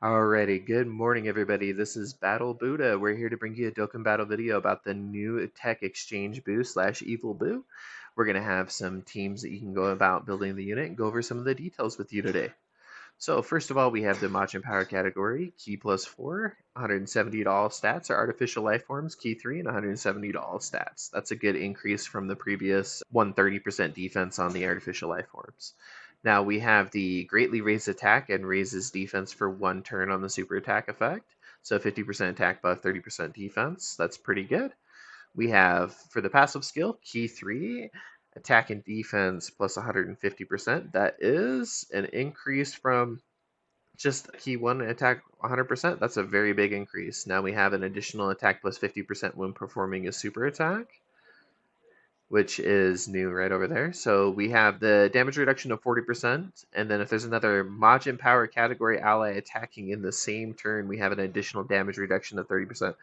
Alrighty, good morning everybody. This is Battle Buddha. We're here to bring you a Dokkan Battle video about the new Tech Exchange Buu / Evil Buu. We're going to have some teams that you can go about building the unit and go over some of the details with you today. So first of all, we have the Majin Power category, Key plus 4, 170 to all stats are artificial life forms, Key 3, and 170 to all stats. That's a good increase from the previous 130% defense on the artificial life forms. Now we have the greatly raised attack and raises defense for 1 turn on the super attack effect. So 50% attack buff, 30% defense. That's pretty good. We have, for the passive skill, Key 3, attack and defense plus 150%. That is an increase from just Key 1 attack 100%. That's a very big increase. Now we have an additional attack plus 50% when performing a super attack, which is new right over there. So we have the damage reduction of 40%, and then if there's another Majin Power category ally attacking in the same turn, we have an additional damage reduction of 30%.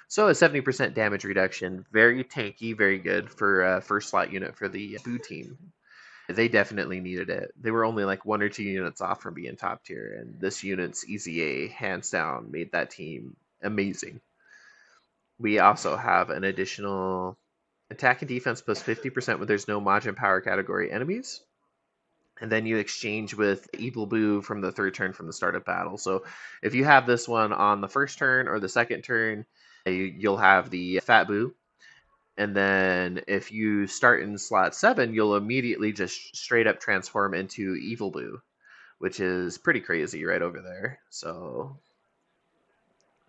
So a 70% damage reduction, very tanky, very good for a first slot unit for the Buu team. They definitely needed it. They were only like 1 or 2 units off from being top tier, and this unit's EZA, hands down, made that team amazing. We also have an additional attack and defense plus 50% when there's no Majin Power category enemies. And then you exchange with Evil Buu from the 3rd turn from the start of battle. So if you have this one on the 1st turn or the 2nd turn, you'll have the Fat Buu. And then if you start in slot 7, you'll immediately just straight up transform into Evil Buu, which is pretty crazy right over there. So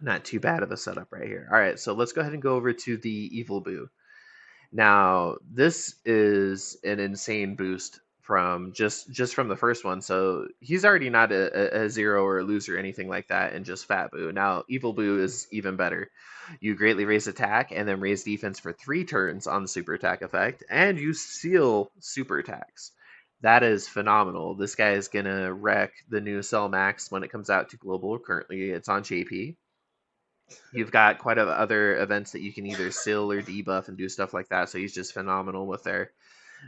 not too bad of a setup right here. All right, so let's go ahead and go over to the Evil Buu. Now, this is an insane boost from just from the first one. So he's already not a zero or a loser or anything like that, and just Fat Buu. Now, Evil Buu is even better. You greatly raise attack and then raise defense for 3 turns on the super attack effect, and you seal super attacks. That is phenomenal. This guy is gonna wreck the new Cell Max when it comes out to global. Currently, it's on JP. You've got quite a other events that you can either seal or debuff and do stuff like that. So he's just phenomenal with their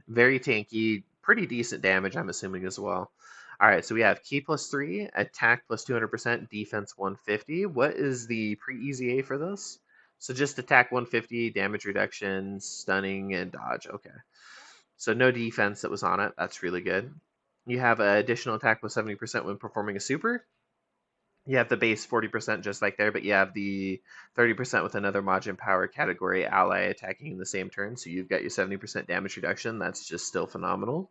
very tanky, pretty decent damage, I'm assuming as well. All right, so we have Key plus 3, attack plus 200%, defense 150. What is the pre-EZA for this? So just attack 150, damage reduction, stunning, and dodge. Okay. So no defense that was on it. That's really good. You have an additional attack plus 70% when performing a super. You have the base 40% just like there, but you have the 30% with another Majin Power category ally attacking in the same turn. So you've got your 70% damage reduction. That's just still phenomenal.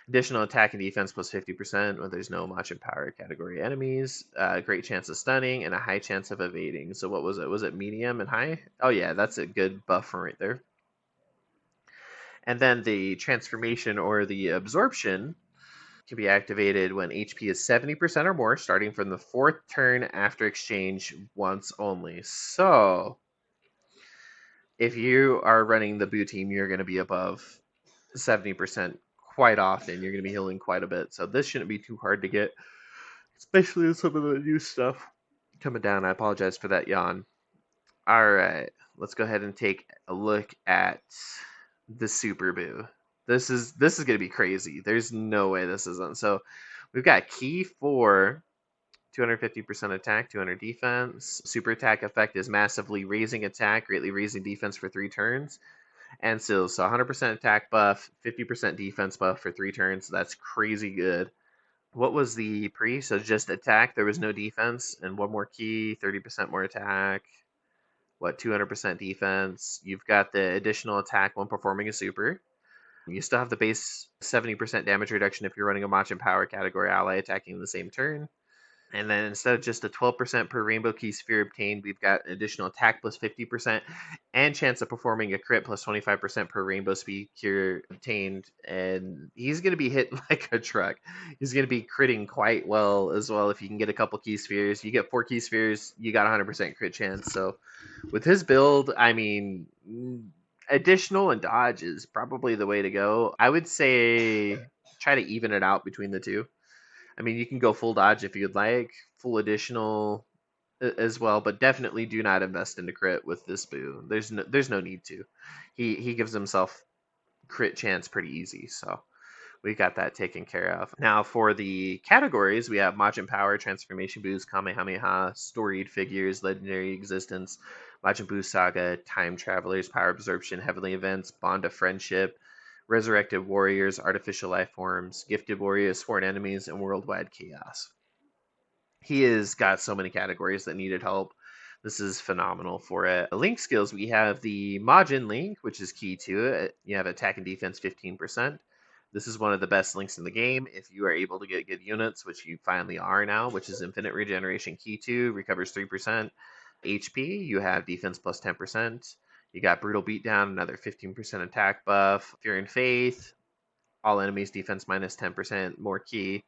Additional attack and defense plus 50% when there's no Majin Power category enemies. Great chance of stunning and a high chance of evading. So what was it? Was it medium and high? Oh yeah, that's a good buff from right there. And then the transformation or the absorption can be activated when HP is 70% or more, starting from the 4th turn after exchange once only. So, if you are running the Buu team, you're going to be above 70% quite often. You're going to be healing quite a bit. So, this shouldn't be too hard to get, especially with some of the new stuff coming down. I apologize for that yawn. All right, let's go ahead and take a look at the Super Buu. This is going to be crazy. There's no way this isn't. So we've got Key 4, 250% attack, 200 defense. Super attack effect is massively raising attack, greatly raising defense for 3 turns. And so 100% attack buff, 50% defense buff for 3 turns. That's crazy good. What was the pre? So just attack, there was no defense, and 1 more key, 30% more attack. 200% defense. You've got the additional attack when performing a super. You still have the base 70% damage reduction if you're running a Majin Power category ally attacking in the same turn. And then instead of just a 12% per Rainbow Key Sphere obtained, we've got additional attack plus 50% and chance of performing a crit plus 25% per Rainbow Sphere obtained. And he's going to be hit like a truck. He's going to be critting quite well as well if you can get a couple Key Spheres. You get 4 Key Spheres, you got 100% crit chance. So with his build, I mean, additional and dodge is probably the way to go. I would say try to even it out between the two. I mean, you can go full dodge if you'd like, full additional as well, but definitely do not invest into crit with this Buu. There's no need to. He gives himself crit chance pretty easy. So We got that taken care of. Now for the categories, we have Majin Power, Transformation Boost, Kamehameha, Storied Figures, Legendary Existence, Majin Buu Saga, Time Travelers, Power Absorption, Heavenly Events, Bond of Friendship, Resurrected Warriors, Artificial Life Forms, Gifted Warriors, Sworn Enemies, and Worldwide Chaos. He has got so many categories that needed help. This is phenomenal for it. Link skills, we have the Majin Link, which is key to it. You have attack and defense 15%. This is one of the best links in the game. If you are able to get good units, which you finally are now, which is Infinite Regeneration Key 2, recovers 3% HP. You have defense plus 10%. You got Brutal Beatdown, another 15% attack buff. Fear and Faith, all enemies defense minus 10% more key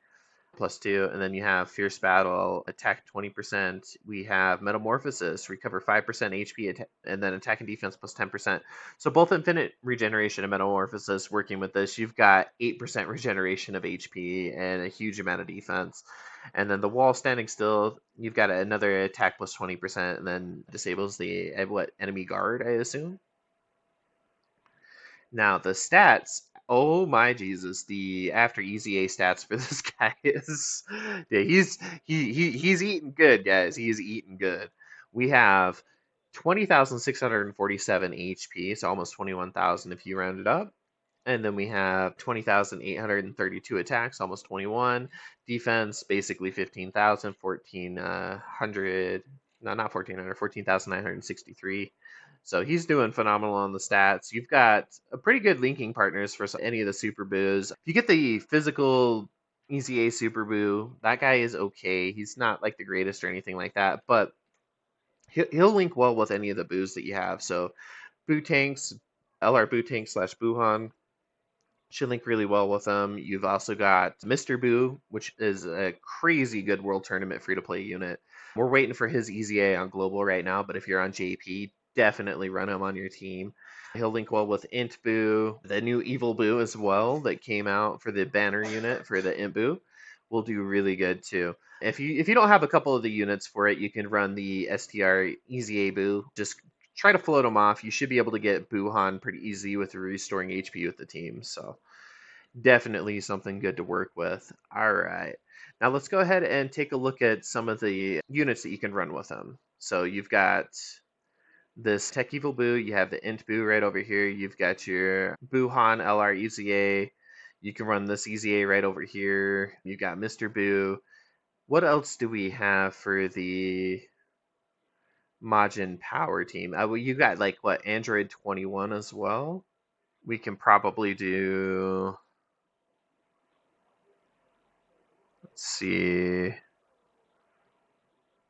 +2, and then you have Fierce Battle, attack 20%. We have Metamorphosis, recover 5% HP, and then attack and defense plus 10%. So both Infinite Regeneration and Metamorphosis working with this, you've got 8% regeneration of HP and a huge amount of defense. And then the Wall Standing Still, you've got another attack plus 20%, and then disables the enemy guard, I assume. Now the stats, oh my Jesus, the after EZA stats for this guy is yeah, he's eating good, guys. He's eating good. We have 20,647 HP, so almost 21,000 if you round it up. And then we have 20,832 attacks, almost 21. Defense, basically 15,000, 1,400, no, not 1,400, 14,963. So he's doing phenomenal on the stats. You've got a pretty good linking partners for any of the Super Boos. If you get the physical EZA Super Boo, that guy is okay. He's not like the greatest or anything like that, but he'll link well with any of the Boos that you have. So Boo Tanks, LR Boo Tank / Buuhan should link really well with them. You've also got Mr. Buu, which is a crazy good World Tournament free-to-play unit. We're waiting for his EZA on Global right now, but if you're on JP, definitely run him on your team. He'll link well with Int Buu, the new Evil Buu as well that came out for the banner unit for the Int Buu. Will do really good too. If you don't have a couple of the units for it, you can run the STR EZA Buu. Just try to float them off. You should be able to get Buuhan pretty easy with restoring HP with the team. So definitely something good to work with. All right. Now let's go ahead and take a look at some of the units that you can run with them. So you've got this Tech Evil Buu. You have the Int Buu right over here. You've got your Buuhan LR EZA. You can run this EZA right over here. You've got Mr. Buu. What else do we have for the Majin Power team? Well, you got like what, Android 21 as well. We can probably do. Let's see.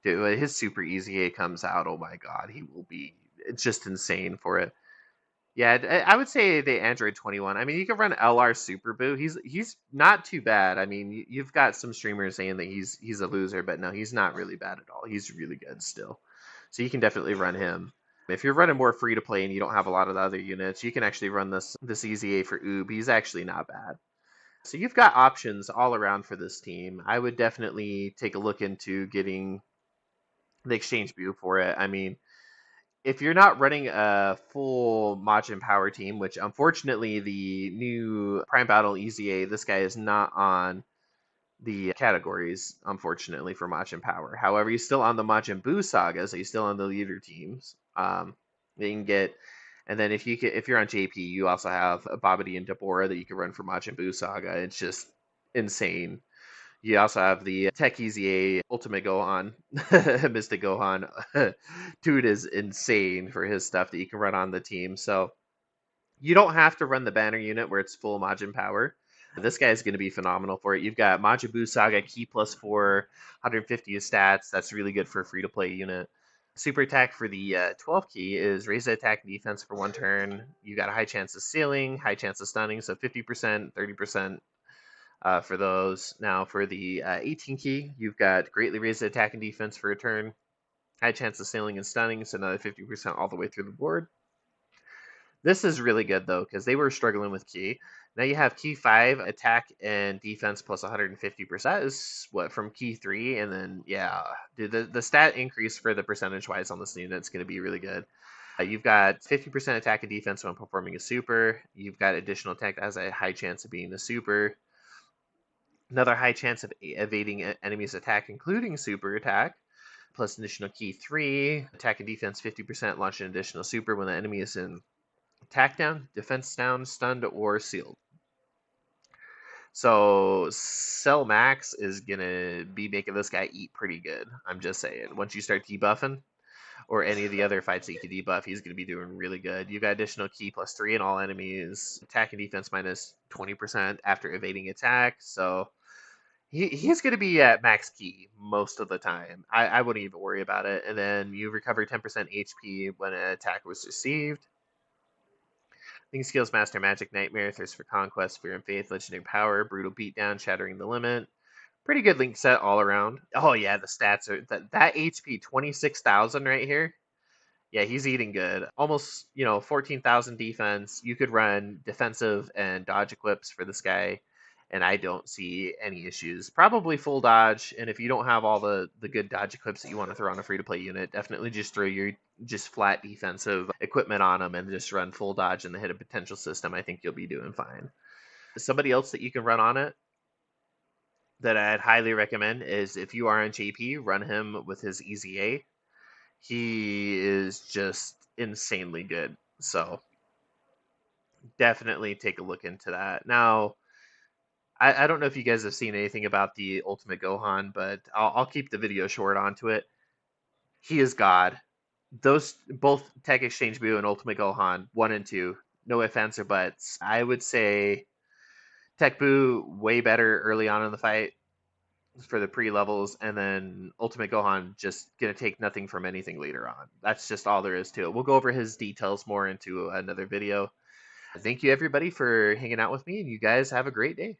Dude, when his Super EZA comes out, oh my god, he will be just insane for it. Yeah, I would say the Android 21. I mean, you can run LR Super Boo. He's not too bad. I mean, you've got some streamers saying that he's a loser, but no, he's not really bad at all. He's really good still. So you can definitely run him. If you're running more free to play and you don't have a lot of the other units, you can actually run this EZA for Oob. He's actually not bad. So you've got options all around for this team. I would definitely take a look into getting the exchange view for it. I mean, if you're not running a full Majin Power team, which unfortunately the new Prime Battle EZA, this guy is not on the categories, unfortunately, for Majin Power. However, he's still on the Majin Buu saga, so he's still on the leader teams. They can get, and then if you're on JP, you also have Babidi and Deborah that you can run for Majin Buu saga. It's just insane. You also have the Tech EZA Ultimate Gohan, Mystic Gohan. Dude is insane for his stuff that you can run on the team. So you don't have to run the banner unit where it's full Majin Power. This guy is going to be phenomenal for it. You've got Majin Buu Saga Key +4, 150 stats. That's really good for a free-to-play unit. Super attack for the 12 key is raise the attack and defense for 1 turn. You got a high chance of sealing, high chance of stunning, so 50%, 30%. For those. Now for the 18 key, you've got greatly raised attack and defense for a turn, high chance of sailing and stunning, so another 50% all the way through the board. This is really good though, because they were struggling with key. Now you have key 5, attack and defense plus 150%. That is what, from key 3, and then yeah, dude, the stat increase for the percentage wise on this unit is going to be really good. You've got 50% attack and defense when performing a super. You've got additional attack that has a high chance of being the super. Another high chance of evading enemy's attack, including super attack. Plus additional key 3. Attack and defense 50%. Launch an additional super when the enemy is in attack down, defense down, stunned, or sealed. So Cell Max is gonna be making this guy eat pretty good. I'm just saying. Once you start debuffing, or any of the other fights that you can debuff, he's gonna be doing really good. You got additional key plus 3 in all enemies. Attack and defense minus 20% after evading attack. So he's going to be at max key most of the time. I wouldn't even worry about it. And then you recover 10% HP when an attack was received. Link skills: Master Magic, Nightmare, Thirst for Conquest, Fear and Faith, Legendary Power, Brutal Beatdown, Shattering the Limit. Pretty good Link set all around. Oh yeah, the stats are that HP 26,000 right here. Yeah, he's eating good. Almost, 14,000 defense. You could run defensive and dodge equips for this guy, and I don't see any issues. Probably full dodge, and if you don't have all the good dodge equips that you want to throw on a free-to-play unit, definitely just throw your just flat defensive equipment on them and just run full dodge in the hit of potential system. I think you'll be doing fine. Somebody else that you can run on it that I'd highly recommend is if you are on JP, run him with his EZA. He is just insanely good. So definitely take a look into that. Now, I don't know if you guys have seen anything about the Ultimate Gohan, but I'll keep the video short onto it. He is God. Those both Tech Exchange Buu and Ultimate Gohan 1 and 2, no ifs, ands, or buts. I would say Tech Buu way better early on in the fight for the pre-levels, and then Ultimate Gohan just gonna take nothing from anything later on. That's just all there is to it. We'll go over his details more into another video. Thank you everybody for hanging out with me, and you guys have a great day.